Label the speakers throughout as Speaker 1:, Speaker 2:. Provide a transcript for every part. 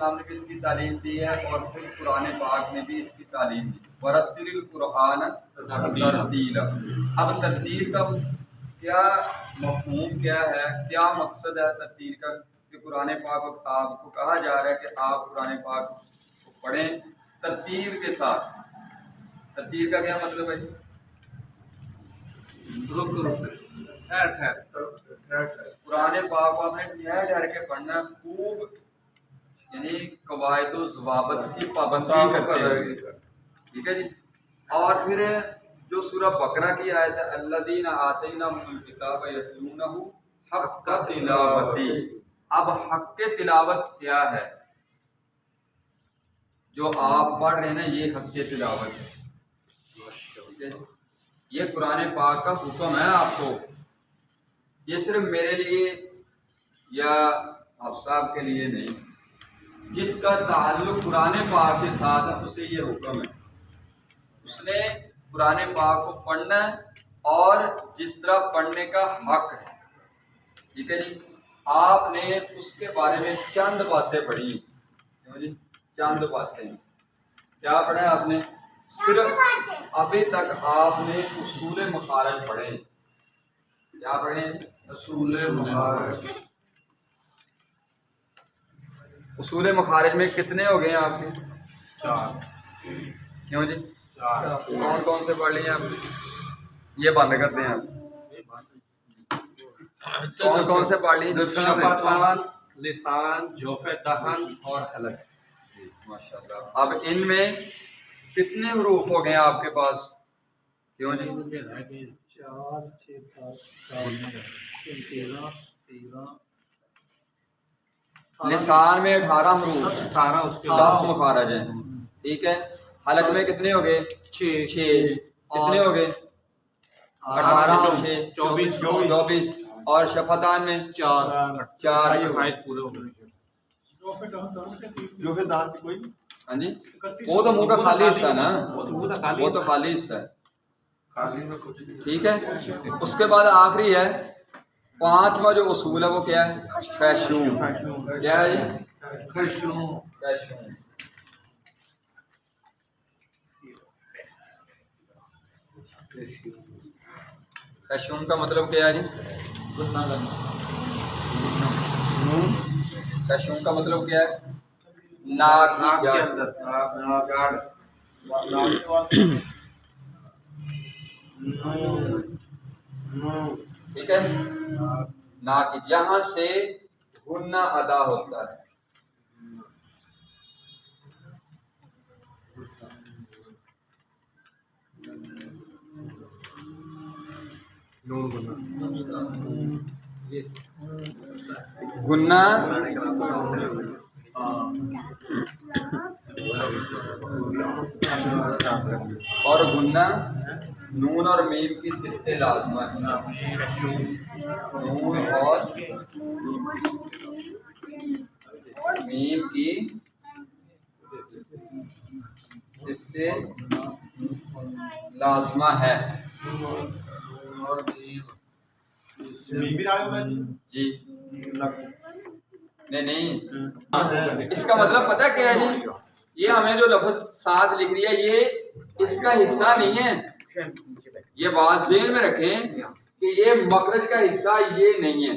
Speaker 1: السلام نے بھی اس کی تعلیم دی ہے اور پھر قرآن پاک نے بھی اس کی تعلیم دی. ورتل القرآن ترتیلا. اب ترتیل کا کیا مفہوم کیا ہے، کیا مقصد ہے ترتیل کا کہ قرآن پاک آپ کو کہا جا رہا ہے کہ آپ قرآن پاک کو پڑھیں ترتیل کے ساتھ. ترتیل کا کیا مطلب ہے؟ قرآن پاک کو آپ نے ٹھہر ٹھہر کے پڑھنا، خوب یعنی قواعد و ضوابط کی پابندی کرتے ہوئے. ٹھیک ہے جی. اور پھر جو سورہ بقرہ کی آیت ہے الذین آتیناہم الکتاب یتلونہ حق تلاوتہ. اب حق تلاوت کیا ہے؟ جو آپ پڑھ رہے ہیں نا یہ حق تلاوت ہے. ٹھیک ہے، یہ قرآن پاک کا حکم ہے آپ کو. یہ صرف میرے لیے یا آپ صاحب کے لیے نہیں، جس کا تعلق قرآن پاک کے ساتھ ہے اسے یہ حکم ہے. اس نے قرآن پاک کو پڑھنا ہے اور جس طرح پڑھنے کا حق ہے. ٹھیک ہے جی. آپ نے اس کے بارے میں چند باتیں پڑھی جی، چند باتیں. کیا پڑھا ہے آپ نے؟ صرف ابھی تک آپ نے اصول مخارج پڑھے. کیا پڑھے؟ اصول مخارج. اصول مخارج میں کتنے ہو گئے ہیں آپ کے؟ 4. کیوں جی؟ کون کون سے پڑھ لیے آپ نے؟ یہ بند کرتے ہیں آپ. کون کون سے پڑھ لیے؟
Speaker 2: لسان، جوف دہن اور حلق.
Speaker 1: ماشاءاللہ. اب ان میں کتنے حروف ہو گئے آپ کے پاس؟ کیوں جی؟
Speaker 2: 4 6 13.
Speaker 1: لسان میں 18 حروف،
Speaker 2: 18 اس کے
Speaker 1: 10 مخارج ہیں. ٹھیک ہے. حلق میں کتنے ہو گئے؟ 6. کتنے ہو گئے؟ 18 6 24. اور شفتان میں 4
Speaker 2: پورے ہو گئے.
Speaker 1: ہاں جی. وہ تو منہ کا خالی حصہ ہے نا، وہ تو خالی حصہ ہے. ٹھیک ہے. اس کے بعد آخری ہے 5واں جو اصول ہے وہ کیا ہے؟ خیشوم. کیا ہے جی؟
Speaker 2: خیشوم.
Speaker 1: خیشوم کا مطلب کیا ہے جی؟ خیشوم کا مطلب کیا ہے؟ ناک کے اندر. ٹھیک ہے. ناک یہاں سے غنہ ادا ہوتا ہے. غنہ اور غنہ نون اور میم کی صفت لازمہ ہے. نون اور میم کی صفت لازمہ ہے. جی نہیں، اس کا مطلب پتہ کیا ہے جی؟ یہ ہمیں جو لفظ ساتھ لکھ رہی ہے یہ اس کا حصہ نہیں ہے. یہ بات ذہن میں رکھیں کہ یہ مخرج کا حصہ یہ نہیں ہے.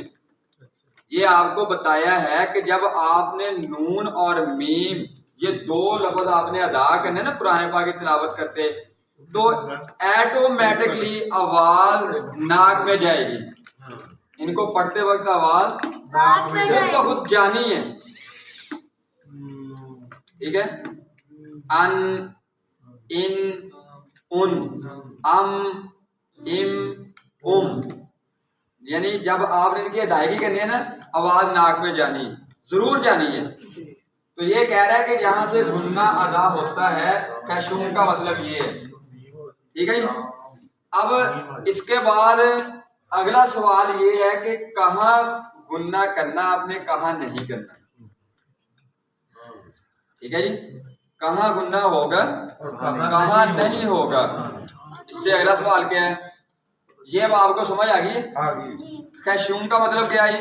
Speaker 1: یہ آپ کو بتایا ہے کہ جب آپ نے نون اور میم یہ 2 لفظ آپ نے ادا کرنے نا قرآن پاک کی تلاوت کرتے تو ایٹومیٹکلی آواز ناک میں جائے گی. ان کو پڑھتے وقت آواز بہت جانی ہے. ٹھیک ہے. ان، ان، ان، ام، ام، یعنی جب آپ نے ان کی ادائیگی کرنی ہے نا آواز ناک میں جانی ضرور جانی ہے. تو یہ کہہ رہا ہے کہ جہاں سے غنہ ادا ہوتا ہے خیشوم کا مطلب یہ ہے. ٹھیک ہے. اب اس کے بعد اگلا سوال یہ ہے کہ کہاں غنہ کرنا آپ نے، کہاں نہیں کرنا. ٹھیک ہے جی. کہاں غنہ ہوگا کہاں نہیں ہوگا. اس سے اگلا سوال کیا ہے؟ یہ اب آپ کو سمجھ آ گئی ہے. خیشوم کا مطلب کیا ہے؟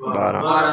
Speaker 1: 12।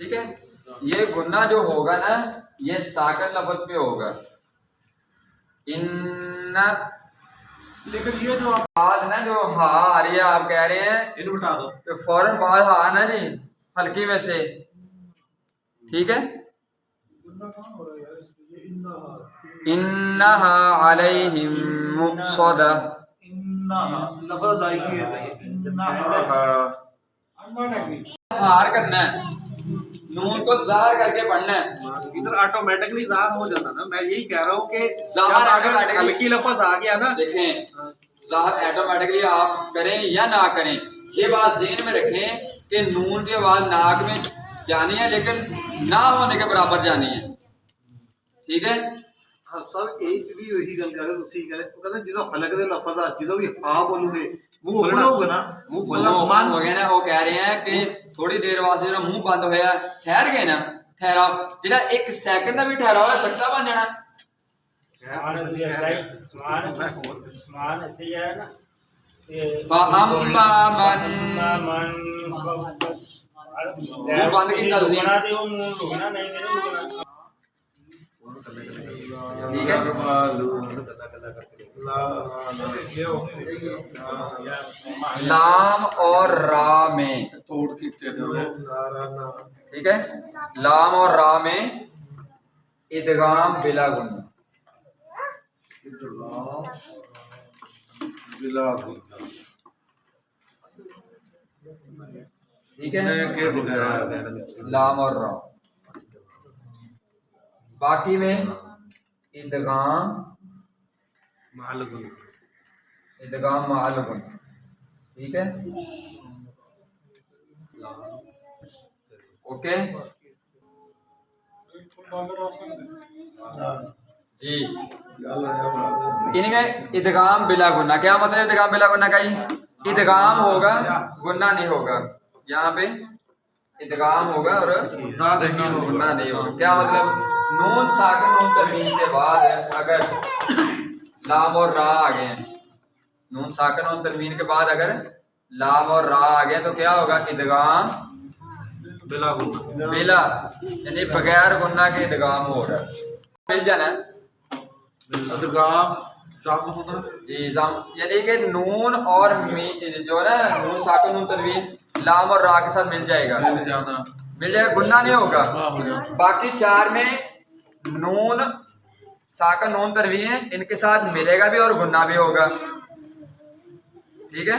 Speaker 1: ٹھیک ہے، یہ گنہ جو ہوگا نا یہ ساکن لفظ پہ ہوگا. ان
Speaker 2: لیکن یہ جو آپ
Speaker 1: بعد نا جو ہا آ رہی ہے آپ کہہ رہے ہیں
Speaker 2: ان بتا دو
Speaker 1: کہ فوراً بعد ہا نا جی ہلکی میں سے، ٹھیک ہے. انہا علیہم مؤصدہ،
Speaker 2: لفظ ادائیگی ہے.
Speaker 1: ہار کرنا ہے، نون کو ظاہر کر کے پڑھنا ہے.
Speaker 2: ادھر آٹومیٹکلی ظاہر ہو جاتا نا. میں یہی کہہ رہا ہوں کہ
Speaker 1: ظاہر
Speaker 2: جب اگر
Speaker 1: automatically-
Speaker 2: ہلکی لفظ آ گیا نا،
Speaker 1: دیکھیں ظاہر آٹومیٹکلی آپ کریں یا نہ کریں، یہ بات ذہن میں رکھیں کہ نون کی آواز ناک میں جانی ہے لیکن نہ ہونے کے برابر جانی ہے، ٹھیک ہے.
Speaker 3: ہاں سر ایک بھی وہی گل کر رہے تسی کہہ رہے وہ کہتے جدو حلق دے لفظ آ جدو بھی ہاں بولو گے منہ اوپن ہوگا نا
Speaker 1: منہ بند ہو گیا نا، وہ کہہ رہے ہیں کہ تھوڑی دیر واسطے منہ بند ہوا ٹھہر گئے نا، ٹھہراؤ جہاں ایک سیکنڈ کا بھی ٹھہراؤ ہے سکتا بن جانا. فَأَمَّا مَن منہ بند کی تلزیم، ٹھیک ہے. لام اور را میں، ٹھیک ہے، لام اور را میں ادغام بلا گنہ، ٹھیک ہے، لام اور را. باقی میں ادغام مع الغنہ، ٹھیک ہے. اوکے جی. ان کا ادغام بلا گنہ کیا مطلب؟ ادغام بلا گنہ کا ہی ادغام ہوگا گنہ نہیں ہوگا، یہاں پہ ادغام ہوگا اور گنہ نہیں ہوگا. کیا مطلب؟ نون ساکن نون تنوین کے بعد اگر لام اور را آ گئے ہیں، نون ساکن نون تنوین کے بعد اگر لام اور را آ گئے تو کیا ہوگا؟ ادغام بلا، یعنی بغیر گنہ کے ادغام ہو رہا ہے. مل جانا
Speaker 3: ادغام شام ہونا
Speaker 1: جی زم، یعنی کہ نون اور جو ہے نا نون ساکن نون تنوین لام اور را کے ساتھ مل جائے گا، مل جائے گا، گنہ نہیں ہوگا. باقی چار میں نون ساکن نون تنوین ان کے ساتھ ملے گا بھی اور گنہ بھی ہوگا، ٹھیک ہے.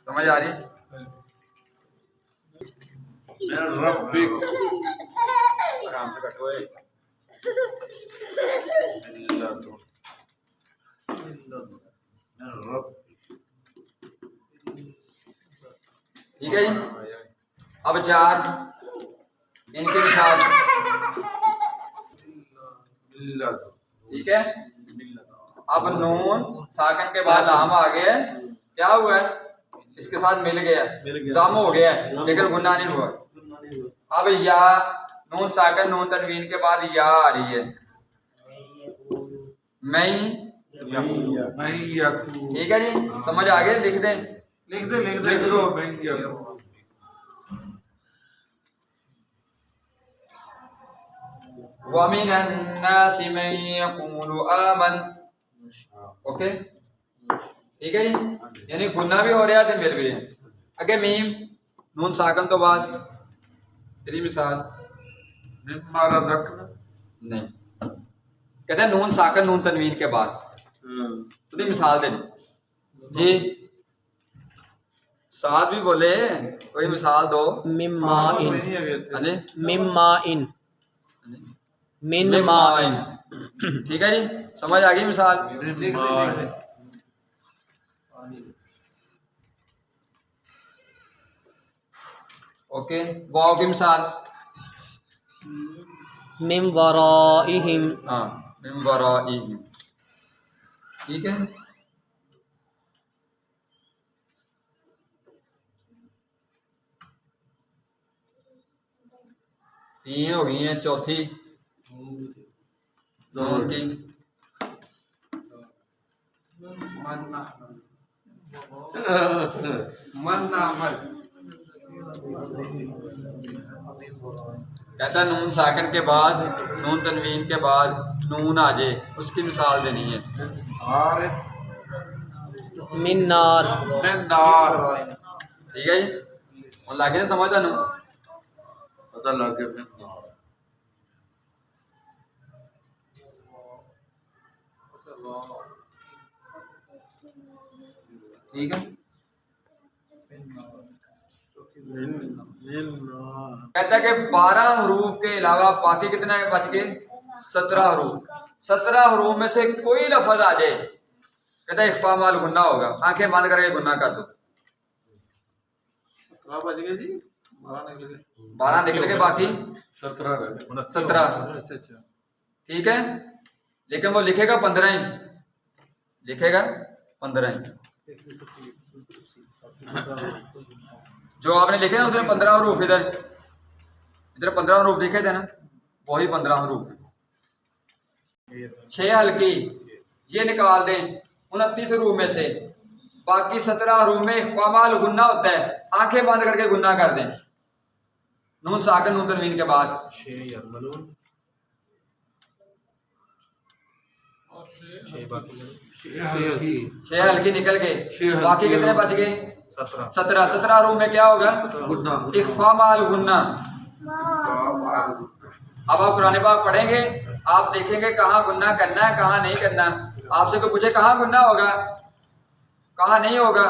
Speaker 1: سمجھ آ رہی؟ آرام سے بیٹھو. ٹھیک ہے جی. اب چار ان کی مثال، ٹھیک ہے. اب نون ساکن کے بعد لام آ گیا، کیا ہوا ہے؟ اس کے ساتھ مل گیا، ضم ہو گیا لیکن گنہ نہیں ہوا. اب یا نون ساکن نون تنوین کے بعد یا آ رہی ہے، میں، ٹھیک ہے جی. سمجھ آ گئے؟ لکھ دیں،
Speaker 3: لکھ دو
Speaker 1: وَمِنَ النَّاسِ مَن يَقُولُ آمَنَ. اوکے ٹھیک ہے جی. یعنی گنہ بھی ہو رہا ہے تو مل بھی ہے. اگے میم نون ساکن تو بعد تیری مثال نہیں، کہتے ہیں نون ساکن نون تنوین کے بعد تو نہیں مثال دے جی. ساتھ بھی بولے کوئی مثال دو.
Speaker 4: من ماء،
Speaker 1: ٹھیک ہے جی. سمجھ آ گئی مثال؟ اوکے. واو کی مثال،
Speaker 4: من ورائہم،
Speaker 1: ہاں من ورائہم، ٹھیک ہے. تین ہو گئی ہیں، چوتھی نون کی کہتا ہے نون ساکن کے بعد نون تنوین کے بعد نون آ جائے، اس کی مثال دینی ہے.
Speaker 3: آر
Speaker 4: من نار
Speaker 3: من نار
Speaker 1: ٹھیک ہے جی، اور لاگے نا سمجھتا نو.
Speaker 3: پتہ لگ گیا من نار.
Speaker 1: ٹھیک ہے. کہتا ہے کہ 12 حروف کے علاوہ باقی کتنے بچ گئے؟ 17 حروف. 17 حروف میں سے کوئی لفظ آ جائے، کہتا ہے اخفا مال گنہ ہوگا، آنکھیں بند کر کے گنہ کر دو.
Speaker 3: 17 بج گئے جی، 12 نکل گئے.
Speaker 1: 12 نکل کے باقی
Speaker 3: 17
Speaker 1: 17.
Speaker 3: اچھا
Speaker 1: ٹھیک ہے، لیکن وہ لکھے گا 15 ہی، لکھے گا 15 ہی. جو آپ نے لکھے نا اس نے 15 حروف ادھر 15 حروف لکھے تھے نا، وہی 15 حروف. 6 ہلکی یہ نکال دیں 29 حروف میں سے، باقی 17 حروف میں اخفا مال غنہ ہوتا ہے، آنکھیں بند کر کے گنہ کر دیں نون ساکن نون تنوین کے بعد. 6 ہلکی نکل گئے، باقی کتنے بچ گئے؟ 17. 17 حروف میں کیا ہوگا؟ اخفا مال غنہ. اب آپ قرآن پاک پڑھیں گے، آپ دیکھیں گے کہاں گنہ کرنا ہے کہاں نہیں کرنا. آپ سے کوئی پوچھے کہاں گنہ ہوگا کہاں نہیں ہوگا،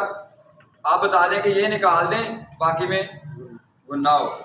Speaker 1: آپ بتا دیں کہ یہ نکال دیں باقی میں گنہ ہوگا.